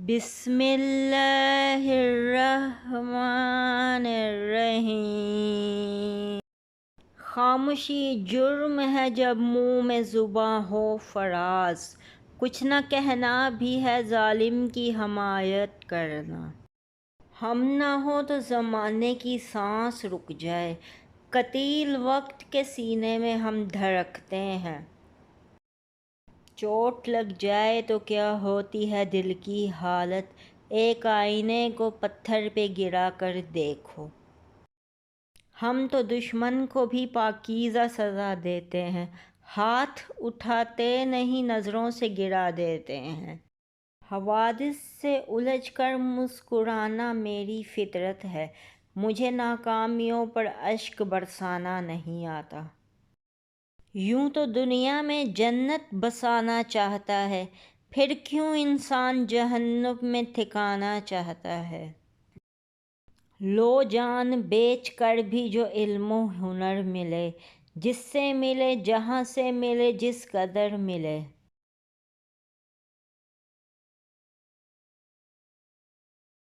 بسم اللہ الرحمن الرحیم۔ خاموشی جرم ہے جب منہ میں زباں ہو فراز، کچھ نہ کہنا بھی ہے ظالم کی حمایت کرنا۔ ہم نہ ہو تو زمانے کی سانس رک جائے، قتیل وقت کے سینے میں ہم دھڑکتے ہیں۔ چوٹ لگ جائے تو کیا ہوتی ہے دل کی حالت، ایک آئینے کو پتھر پہ گرا کر دیکھو۔ ہم تو دشمن کو بھی پاکیزہ سزا دیتے ہیں، ہاتھ اٹھاتے نہیں نظروں سے گرا دیتے ہیں۔ حوادث سے الجھ کر مسکرانا میری فطرت ہے، مجھے ناکامیوں پر اشک برسانا نہیں آتا۔ یوں تو دنیا میں جنت بسانا چاہتا ہے، پھر کیوں انسان جہنم میں ٹھکانا چاہتا ہے۔ لو جان بیچ کر بھی جو علم و ہنر ملے، جس سے ملے جہاں سے ملے جس قدر ملے۔